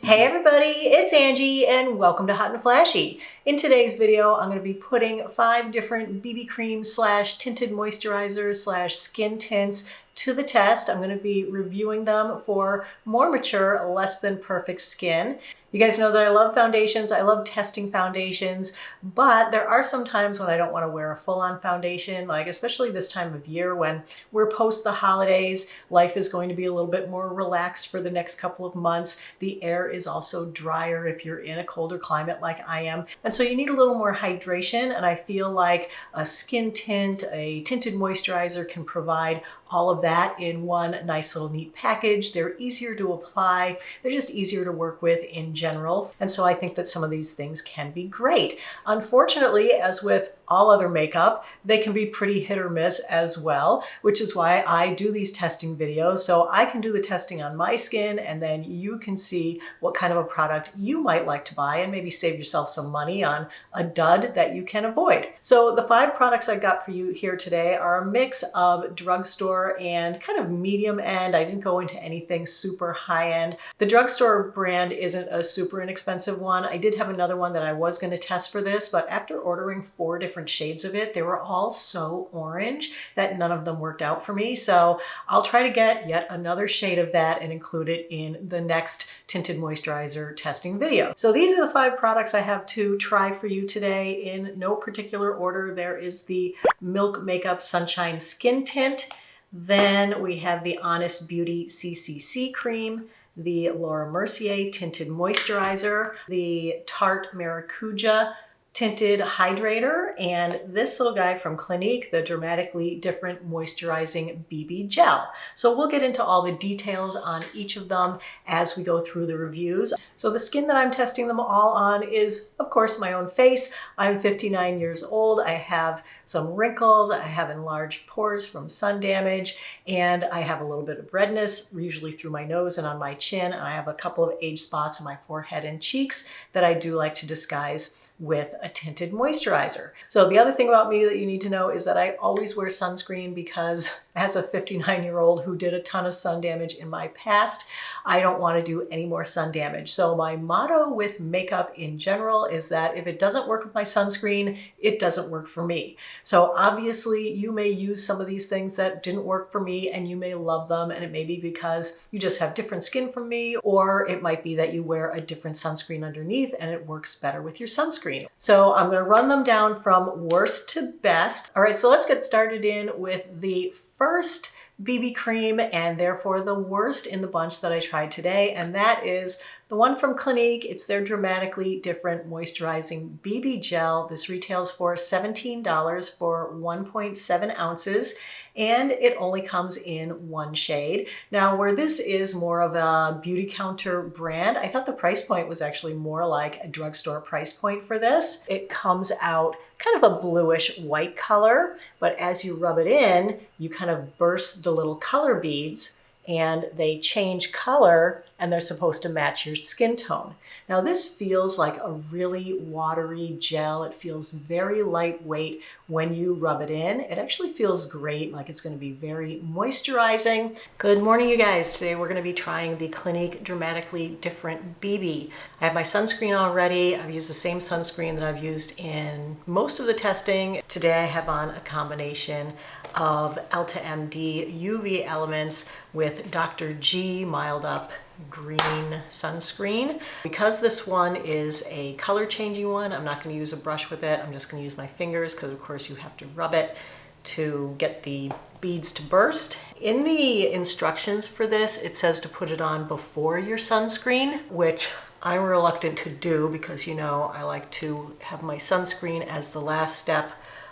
Hey everybody, it's Angie and welcome to Hot and Flashy. In today's video, I'm going to be putting 5 different BB creams slash tinted moisturizers slash skin tints to the test. I'm going to be reviewing them for more mature, less than perfect skin. You guys know that I love foundations. I love testing foundations, but there are some times when I don't want to wear a full-on foundation, like especially this time of year when we're post the holidays. Life is going to be a little bit more relaxed for the next couple of months. The air is also drier if you're in a colder climate like I am. And so you need a little more hydration, and I feel like a skin tint, a tinted moisturizer can provide all of that in one nice little neat package. They're easier to apply. They're just easier to work with in general. And so I think that some of these things can be great. Unfortunately, as with all other makeup, they can be pretty hit or miss as well, which is why I do these testing videos. So I can do the testing on my skin and then you can see what kind of a product you might like to buy and maybe save yourself some money on a dud that you can avoid. So the 5 products I got for you here today are a mix of drugstore and kind of medium end. I didn't go into anything super high end. The drugstore brand isn't a super inexpensive one. I did have another one that I was going to test for this, but after ordering 4 different shades of it, they were all so orange that none of them worked out for me. So I'll try to get yet another shade of that and include it in the next tinted moisturizer testing video. So these are the 5 products I have to try for you today in no particular order. There is the Milk Makeup Sunshine Skin Tint. Then we have the Honest Beauty CCC Cream, the Laura Mercier Tinted Moisturizer, the Tarte Maracuja Tinted Hydrator, and this little guy from Clinique, the Dramatically Different Moisturizing BB Gel. So we'll get into all the details on each of them as we go through the reviews. So the skin that I'm testing them all on is, of course, my own face. I'm 59 years old. I have some wrinkles. I have enlarged pores from sun damage, and I have a little bit of redness, usually through my nose and on my chin. And I have a couple of age spots on my forehead and cheeks that I do like to disguise with a tinted moisturizer. So the other thing about me that you need to know is that I always wear sunscreen because as a 59-year-old who did a ton of sun damage in my past, I don't want to do any more sun damage. So my motto with makeup in general is that if it doesn't work with my sunscreen, it doesn't work for me. So obviously you may use some of these things that didn't work for me and you may love them, and it may be because you just have different skin from me, or it might be that you wear a different sunscreen underneath and it works better with your sunscreen. So I'm going to run them down from worst to best. All right, so let's get started in with the first BB cream, and therefore the worst in the bunch that I tried today, and that is the one from Clinique. It's their Dramatically Different Moisturizing BB Gel. This retails for $17 for 1.7 ounces, and it only comes in 1 shade. Now, where this is more of a beauty counter brand, I thought the price point was actually more like a drugstore price point for this. It comes out kind of a bluish white color, but as you rub it in, you kind of burst the little color beads and they change color and they're supposed to match your skin tone. Now this feels like a really watery gel. It feels very lightweight when you rub it in. It actually feels great, like it's going to be very moisturizing. Good morning, you guys. Today we're going to be trying the Clinique Dramatically Different BB. I have my sunscreen already. I've used the same sunscreen that I've used in most of the testing. Today I have on a combination of Elta MD UV Elements with Dr. G Mild Up green sunscreen. Because this one is a color changing one, I'm not going to use a brush with it. I'm just going to use my fingers because of course you have to rub it to get the beads to burst. In the instructions for this, it says to put it on before your sunscreen, which I'm reluctant to do because, you know, I like to have my sunscreen as the last step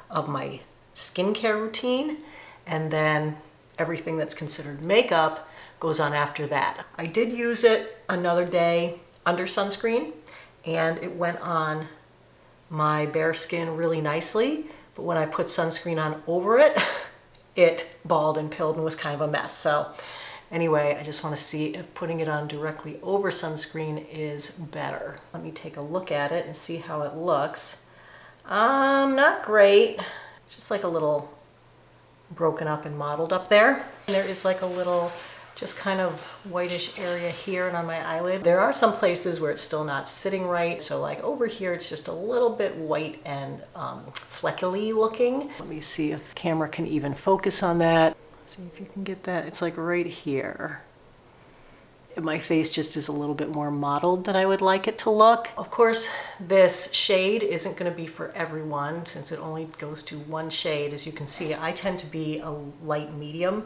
of my skincare routine, and then everything that's considered makeup goes on after that. I did use it another day under sunscreen and it went on my bare skin really nicely, but when I put sunscreen on over it, it balled and pilled and was kind of a mess. So anyway, I just want to see if putting it on directly over sunscreen is better. Let me take a look at it and see how it looks. Not great. It's just like a little broken up and mottled up there. And there is like a little just kind of whitish area here and on my eyelid. There are some places where it's still not sitting right. So like over here, it's just a little bit white and fleckily looking. Let me see if camera can even focus on that. See if you can get that. It's like right here. My face just is a little bit more mottled than I would like it to look. Of course, this shade isn't going to be for everyone since it only goes to one shade. As you can see, I tend to be a light medium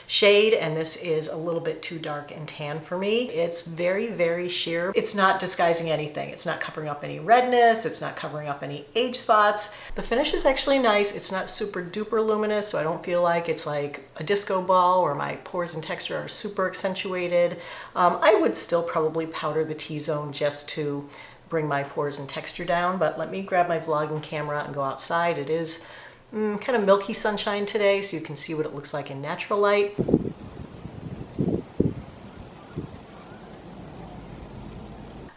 shade, and this is a little bit too dark and tan for me. It's very, very sheer. It's not disguising anything. It's not covering up any redness. It's not covering up any age spots. The finish is actually nice. It's not super duper luminous, so I don't feel like it's like a disco ball or my pores and texture are super accentuated. I would still probably powder the T-zone just to bring my pores and texture down, but let me grab my vlogging camera and go outside. It is kind of milky sunshine today, so you can see what it looks like in natural light.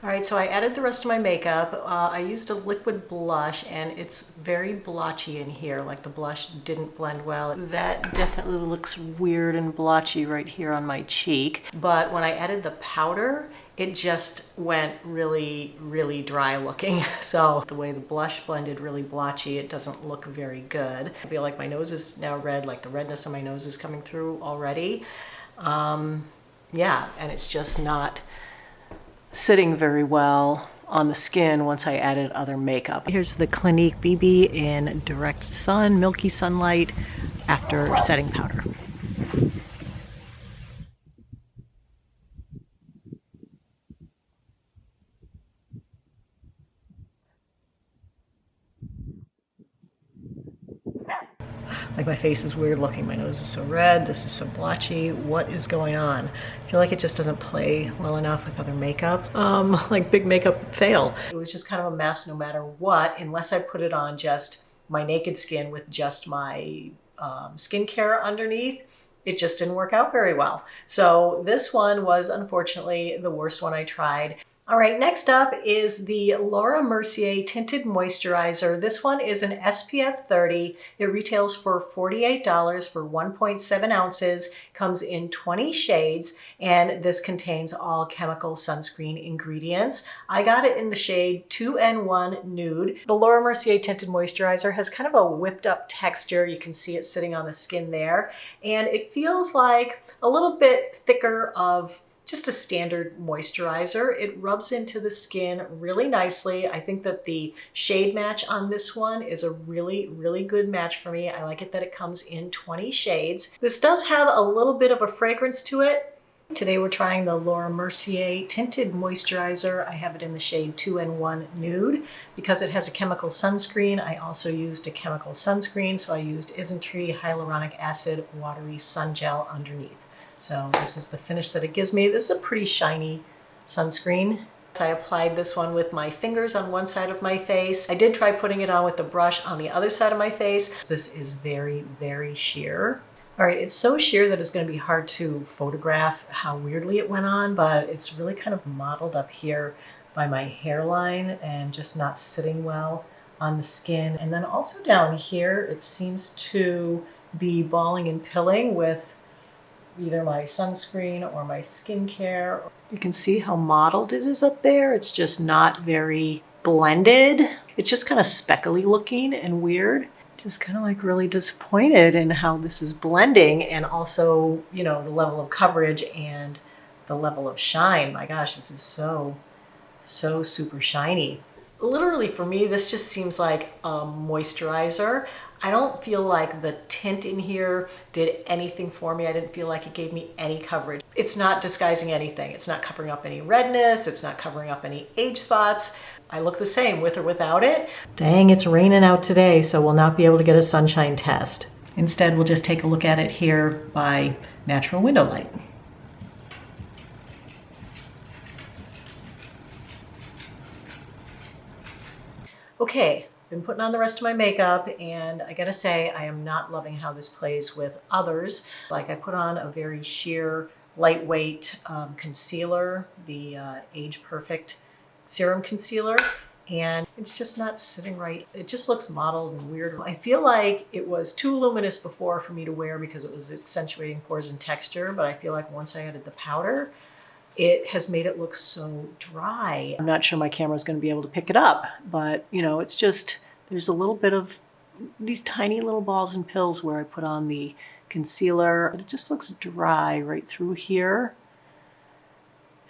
All right, so I added the rest of my makeup. I used a liquid blush, and it's very blotchy in here, like the blush didn't blend well. That definitely looks weird and blotchy right here on my cheek. But when I added the powder, it just went really, really dry looking. So the way the blush blended really blotchy, it doesn't look very good. I feel like my nose is now red, like the redness on my nose is coming through already. Yeah, and it's just not sitting very well on the skin once I added other makeup. Here's the Clinique BB in direct sun, milky sunlight after setting powder. Like my face is weird looking, my nose is so red, this is so blotchy. What is going on? I feel like it just doesn't play well enough with other makeup. Like big makeup fail. It was just kind of a mess no matter what, unless I put it on just my naked skin with just my skincare underneath. It just didn't work out very well. So this one was unfortunately the worst one I tried. All right, next up is the Laura Mercier Tinted Moisturizer. This one is an SPF 30. It retails for $48 for 1.7 ounces, comes in 20 shades, and this contains all chemical sunscreen ingredients. I got it in the shade 2N1 Nude. The Laura Mercier Tinted Moisturizer has kind of a whipped up texture. You can see it sitting on the skin there, and it feels like a little bit thicker of just a standard moisturizer. It rubs into the skin really nicely. I think that the shade match on this one is a really, really good match for me. I like it that it comes in 20 shades. This does have a little bit of a fragrance to it. Today we're trying the Laura Mercier Tinted Moisturizer. I have it in the shade 2N1 Nude. Because it has a chemical sunscreen, I also used a chemical sunscreen, so I used Isntree Hyaluronic Acid Watery Sun Gel underneath. So this is the finish that it gives me. This is a pretty shiny sunscreen. I applied this one with my fingers on one side of my face. I did try putting it on with the brush on the other side of my face. This is very, very sheer. All right, it's so sheer that it's going to be hard to photograph how weirdly it went on, but it's really kind of mottled up here by my hairline and just not sitting well on the skin. And then also down here, it seems to be balling and pilling with either my sunscreen or my skincare. You can see how mottled it is up there. It's just not very blended. It's just kind of speckly looking and weird. Just kind of like really disappointed in how this is blending, and also, you know, the level of coverage and the level of shine. My gosh, this is so super shiny. Literally for me, this just seems like a moisturizer. I don't feel like the tint in here did anything for me. I didn't feel like it gave me any coverage. It's not disguising anything. It's not covering up any redness. It's not covering up any age spots. I look the same with or without it. Dang, it's raining out today, so we'll not be able to get a sunshine test. Instead, we'll just take a look at it here by natural window light. Okay, been putting on the rest of my makeup, and I gotta say, I am not loving how this plays with others. Like, I put on a very sheer, lightweight concealer, the Age Perfect Serum Concealer, and it's just not sitting right. It just looks mottled and weird. I feel like it was too luminous before for me to wear because it was accentuating pores and texture, but I feel like once I added the powder, it has made it look so dry. I'm not sure my camera's going to be able to pick it up, but you know, it's just, there's a little bit of these tiny little balls and pills where I put on the concealer. It just looks dry right through here.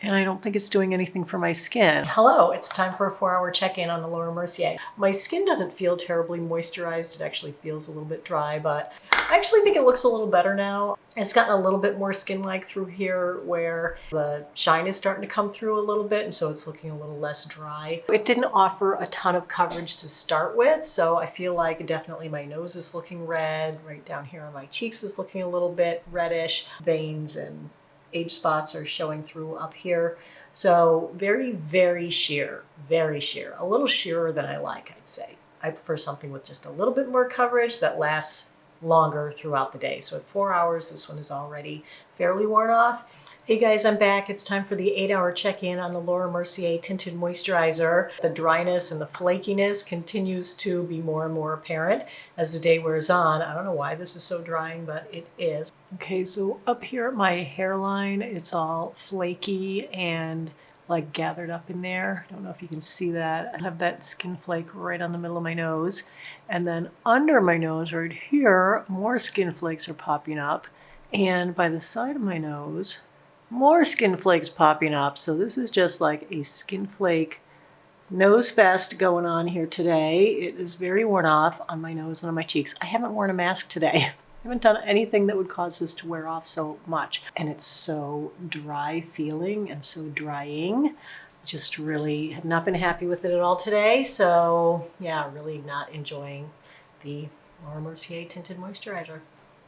And I don't think it's doing anything for my skin. Hello, it's time for a 4-hour check-in on the Laura Mercier. My skin doesn't feel terribly moisturized. It actually feels a little bit dry, but I actually think it looks a little better now. It's gotten a little bit more skin-like through here where the shine is starting to come through a little bit, and so it's looking a little less dry. It didn't offer a ton of coverage to start with, so I feel like definitely my nose is looking red. Right down here on my cheeks is looking a little bit reddish. Veins and age spots are showing through up here. So very, very sheer, very sheer. A little sheerer than I like, I'd say. I prefer something with just a little bit more coverage that lasts longer throughout the day. So at 4 hours, this one is already fairly worn off. Hey guys, I'm back. It's time for the 8-hour check-in on the Laura Mercier Tinted Moisturizer. The dryness and the flakiness continues to be more and more apparent as the day wears on. I don't know why this is so drying, but it is. Okay, so up here at my hairline, it's all flaky and like gathered up in there. I don't know if you can see that. I have that skin flake right on the middle of my nose. And then under my nose right here, more skin flakes are popping up. And by the side of my nose, more skin flakes popping up. So this is just like a skin flake nose fest going on here today. It is very worn off on my nose and on my cheeks. I haven't worn a mask today. I haven't done anything that would cause this to wear off so much. And it's so dry feeling and so drying. Just really have not been happy with it at all today. So yeah, really not enjoying the Laura Mercier Tinted Moisturizer.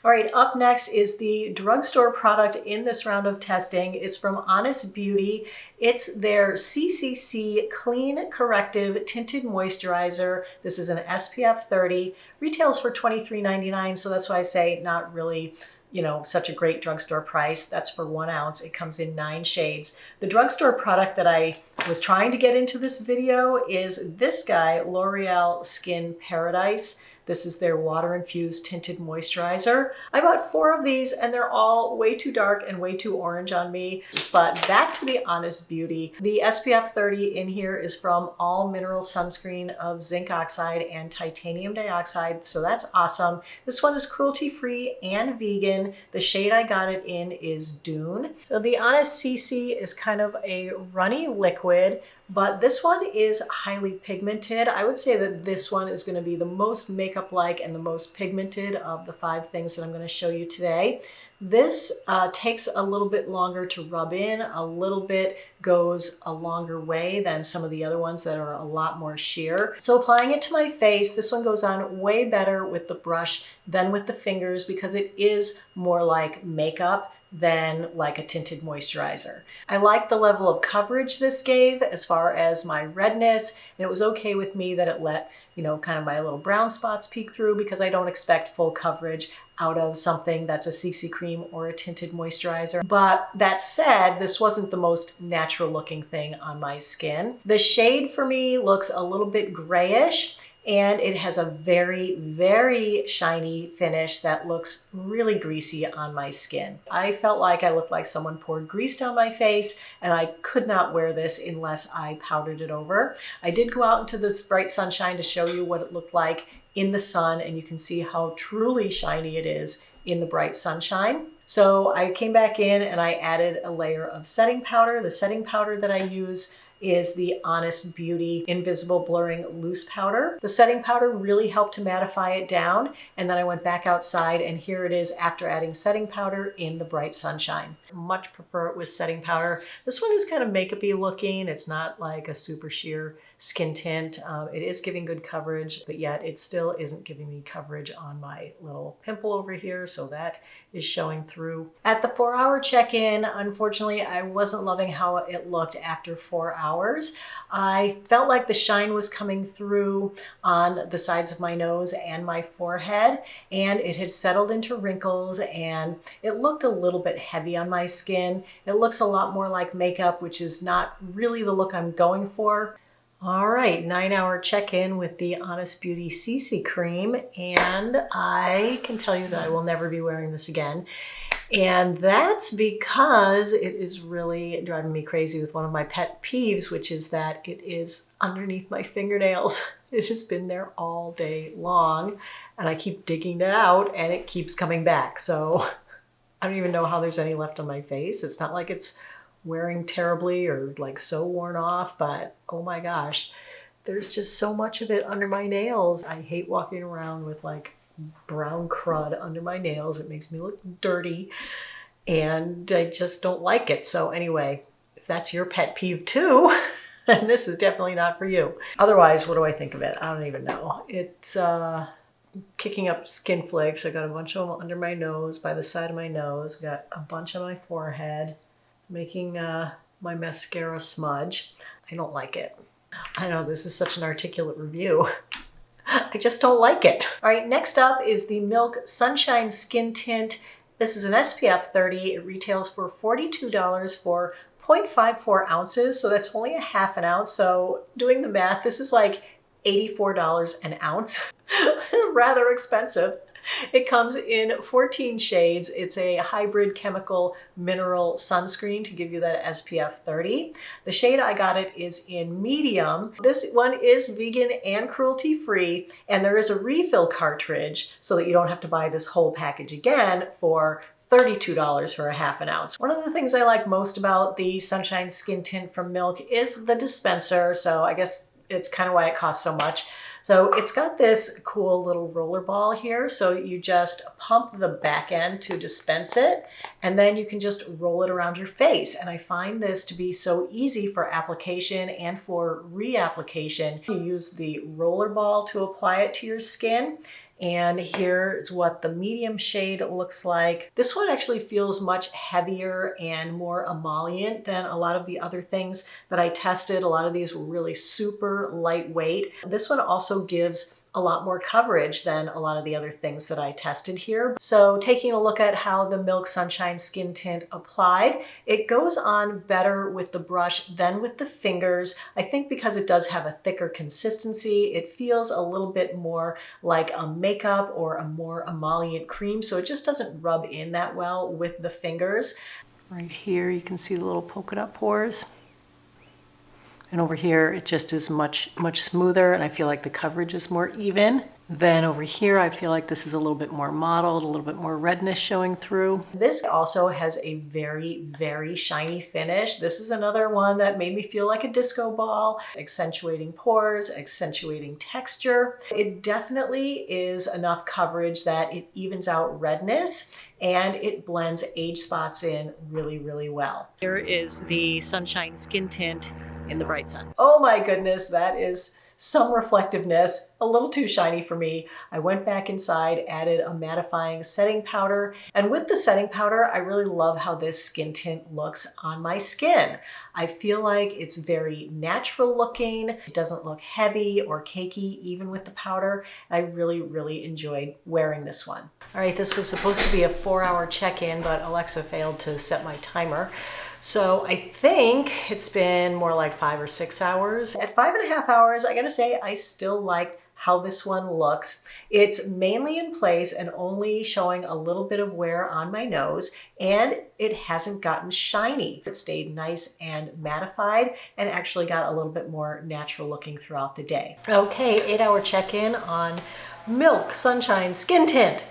All right, up next is the drugstore product in this round of testing. It's from Honest Beauty. It's their CCC Clean Corrective Tinted Moisturizer. This is an SPF 30. Retails for $23.99, so that's why I say not really, you know, such a great drugstore price. That's for 1 ounce. It comes in 9 shades. The drugstore product that I was trying to get into this video is this guy, L'Oreal Skin Paradise. This is their water-infused tinted moisturizer. I bought 4 of these and they're all way too dark and way too orange on me. But back to the Honest Beauty. The SPF 30 in here is from all mineral sunscreen of zinc oxide and titanium dioxide, so that's awesome. This one is cruelty-free and vegan. The shade I got it in is Dune. So the Honest CC is kind of a runny liquid, but this one is highly pigmented. I would say that this one is going to be the most makeup-like and the most pigmented of the 5 things that I'm going to show you today. This takes a little bit longer to rub in, a little bit goes a longer way than some of the other ones that are a lot more sheer. So applying it to my face, this one goes on way better with the brush than with the fingers because it is more like makeup than like a tinted moisturizer. I like the level of coverage this gave as far as my redness, and it was okay with me that it let, you know, kind of my little brown spots peek through because I don't expect full coverage out of something that's a CC cream or a tinted moisturizer. But that said, this wasn't the most natural looking thing on my skin. The shade for me looks a little bit grayish, and it has a very, very shiny finish that looks really greasy on my skin. I felt like I looked like someone poured grease down my face, and I could not wear this unless I powdered it over. I did go out into this bright sunshine to show you what it looked like in the sun, and you can see how truly shiny it is in the bright sunshine. So I came back in and I added a layer of setting powder. The setting powder that I use is the Honest Beauty Invisible Blurring Loose Powder. The setting powder really helped to mattify it down, and then I went back outside and here it is after adding setting powder in the bright sunshine. Much prefer it with setting powder. This one is kind of makeup-y looking. It's not like a super sheer skin tint. It is giving good coverage, but yet it still isn't giving me coverage on my little pimple over here, so that is showing through. At the 4-hour check-in, unfortunately, I wasn't loving how it looked after 4 hours. I felt like the shine was coming through on the sides of my nose and my forehead, and it had settled into wrinkles, and it looked a little bit heavy on my skin. It looks a lot more like makeup, which is not really the look I'm going for. All right, 9-hour check-in with the Honest Beauty CC cream, and I can tell you that I will never be wearing this again. And that's because it is really driving me crazy with one of my pet peeves, which is that it is underneath my fingernails. It's just been there all day long, and I keep digging it out and it keeps coming back. So I don't even know how there's any left on my face. It's not like it's wearing terribly or like so worn off, but oh my gosh, there's just so much of it under my nails. I hate walking around with like brown crud under my nails. It makes me look dirty and I just don't like it. So anyway, if that's your pet peeve too, then this is definitely not for you. Otherwise, what do I think of it? I don't even know. It's kicking up skin flakes. I got a bunch of them under my nose, by the side of my nose, got a bunch on my forehead, making my mascara smudge. I don't like it. I know this is such an articulate review. I just don't like it. All right, next up is the Milk Sunshine Skin Tint. This is an SPF 30. It retails for $42 for 0.54 ounces. So that's only a half an ounce. So doing the math, this is like $84 an ounce. Rather expensive. It comes in 14 shades. It's a hybrid chemical mineral sunscreen to give you that SPF 30. The shade I got it is in medium. This one is vegan and cruelty free, and there is a refill cartridge so that you don't have to buy this whole package again for $32 for a half an ounce. One of the things I like most about the Sunshine Skin Tint from Milk is the dispenser, so I guess it's kind of why it costs so much. So it's got this cool little roller ball here. So you just pump the back end to dispense it, and then you can just roll it around your face. And I find this to be so easy for application and for reapplication. You use the roller ball to apply it to your skin. And here's what the medium shade looks like. This one actually feels much heavier and more emollient than a lot of the other things that I tested. A lot of these were really super lightweight. This one also gives a lot more coverage than a lot of the other things that I tested here. So taking a look at how the Milk Sunshine Skin Tint applied, it goes on better with the brush than with the fingers. I think because it does have a thicker consistency, it feels a little bit more like a makeup or a more emollient cream. So it just doesn't rub in that well with the fingers. Right here, you can see the little polka dot pores. And over here, it just is much smoother, and I feel like the coverage is more even. Then over here, I feel like this is a little bit more mottled, a little bit more redness showing through. This also has a very, very shiny finish. This is another one that made me feel like a disco ball, accentuating pores, accentuating texture. It definitely is enough coverage that it evens out redness, and it blends age spots in really, really well. Here is the Sunshine Skin Tint in the bright sun. Oh my goodness, that is some reflectiveness, a little too shiny for me. I went back inside, added a mattifying setting powder, and with the setting powder, I really love how this skin tint looks on my skin. I feel like it's very natural looking. It doesn't look heavy or cakey, even with the powder. I really, really enjoyed wearing this one. All right, this was supposed to be a 4-hour check-in, but Alexa failed to set my timer. So I think it's been more like 5 or 6 hours. At 5.5 hours, I gotta say, I still like how this one looks. It's mainly in place and only showing a little bit of wear on my nose, and it hasn't gotten shiny. It stayed nice and mattified and actually got a little bit more natural looking throughout the day. Okay, 8-hour check-in on Milk Sunshine Skin Tint.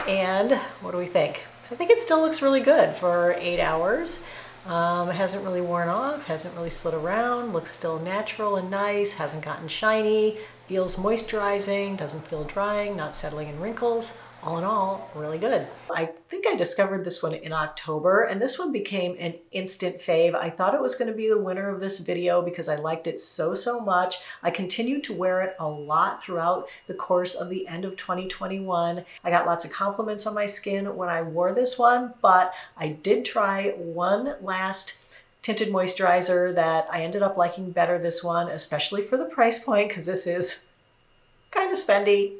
And what do we think? I think it still looks really good for 8 hours. It hasn't really worn off, hasn't really slid around, looks still natural and nice, hasn't gotten shiny, feels moisturizing, doesn't feel drying, not settling in wrinkles. All in all, really good. I think I discovered this one in October, and this one became an instant fave. I thought it was going to be the winner of this video because I liked it so much. I continued to wear it a lot throughout the course of the end of 2021. I got lots of compliments on my skin when I wore this one, but I did try one last tinted moisturizer that I ended up liking better this one, especially for the price point, because this is kind of spendy.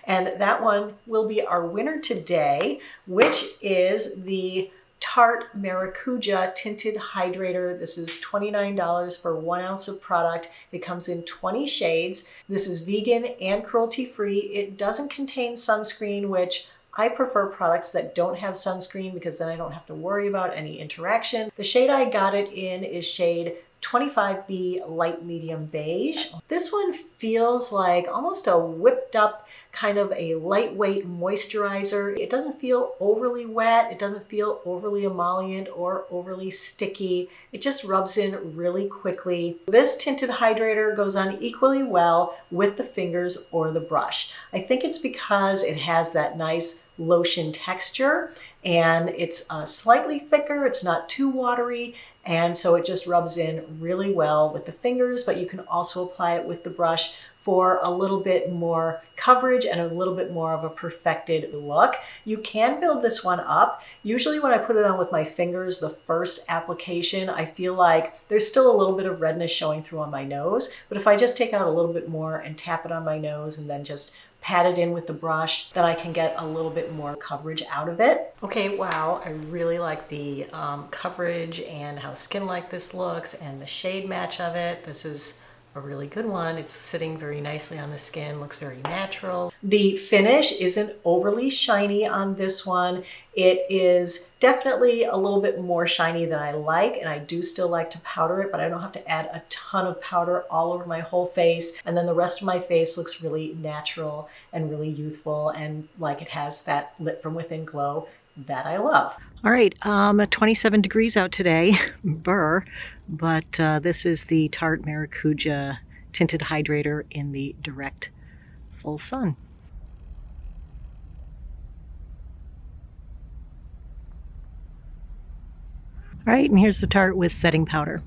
And that one will be our winner today, which is the Tarte Maracuja Tinted Hydrator. This is $29 for 1 ounce of product. It comes in 20 shades. This is vegan and cruelty-free. It doesn't contain sunscreen, which I prefer products that don't have sunscreen because then I don't have to worry about any interaction. The shade I got it in is shade 25B Light Medium Beige. This one feels like almost a whipped up kind of a lightweight moisturizer. It doesn't feel overly wet. It doesn't feel overly emollient or overly sticky. It just rubs in really quickly. This tinted hydrator goes on equally well with the fingers or the brush. I think it's because it has that nice lotion texture and it's slightly thicker. It's not too watery. And so it just rubs in really well with the fingers, but you can also apply it with the brush for a little bit more coverage and a little bit more of a perfected look. You can build this one up. Usually when I put it on with my fingers, the first application, I feel like there's still a little bit of redness showing through on my nose. But if I just take out a little bit more and tap it on my nose and then just pat it in with the brush, then I can get a little bit more coverage out of it. Okay, wow, I really like the coverage and how skin-like this looks and the shade match of it. This is a really good one. It's sitting very nicely on the skin, looks very natural. The finish isn't overly shiny on this one. It is definitely a little bit more shiny than I like, and I do still like to powder it, but I don't have to add a ton of powder all over my whole face. And then the rest of my face looks really natural and really youthful and like it has that lit from within glow that I love. All right, 27 degrees out today, burr, but this is the Tarte Maracuja Tinted Hydrator in the direct full sun. All right, and here's the Tarte with setting powder.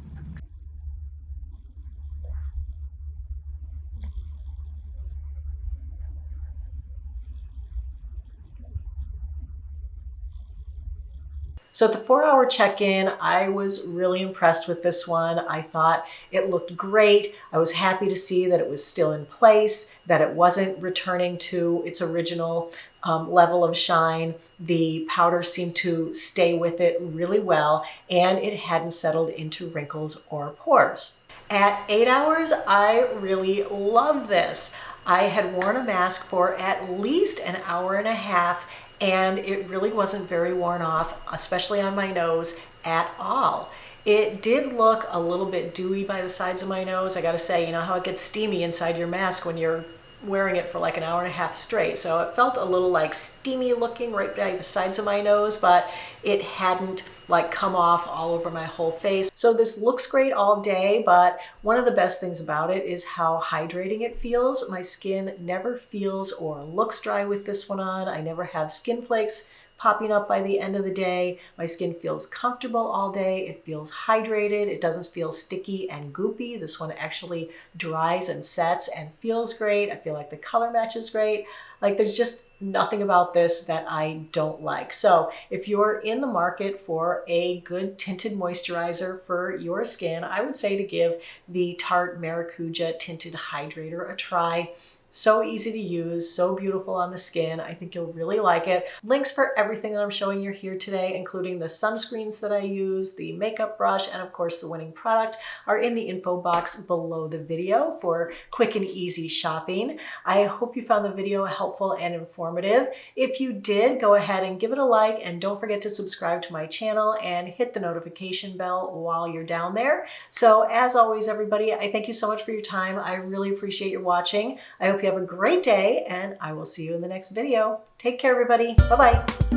So at the 4-hour check-in, I was really impressed with this one. I thought it looked great. I was happy to see that it was still in place, that it wasn't returning to its original level of shine. The powder seemed to stay with it really well, and it hadn't settled into wrinkles or pores. At 8 hours, I really love this. I had worn a mask for at least an hour and a half, and it really wasn't very worn off, especially on my nose at all. It did look a little bit dewy by the sides of my nose. I gotta say, you know how it gets steamy inside your mask when you're wearing it for like an hour and a half straight. So it felt a little like steamy looking right by the sides of my nose, but it hadn't like come off all over my whole face. So this looks great all day, but one of the best things about it is how hydrating it feels. My skin never feels or looks dry with this one on. I never have skin flakes popping up by the end of the day. My skin feels comfortable all day. It feels hydrated. It doesn't feel sticky and goopy. This one actually dries and sets and feels great. I feel like the color matches great. Like there's just nothing about this that I don't like. So if you're in the market for a good tinted moisturizer for your skin, I would say to give the Tarte Maracuja Tinted Hydrator a try. So easy to use, so beautiful on the skin. I think you'll really like it. Links for everything that I'm showing you here today, including the sunscreens that I use, the makeup brush, and of course the winning product, are in the info box below the video for quick and easy shopping. I hope you found the video helpful and informative. If you did, go ahead and give it a like, and don't forget to subscribe to my channel and hit the notification bell while you're down there. So as always, everybody, I thank you so much for your time. I really appreciate your watching. I hope you have a great day, and I will see you in the next video. Take care, everybody. Bye-bye.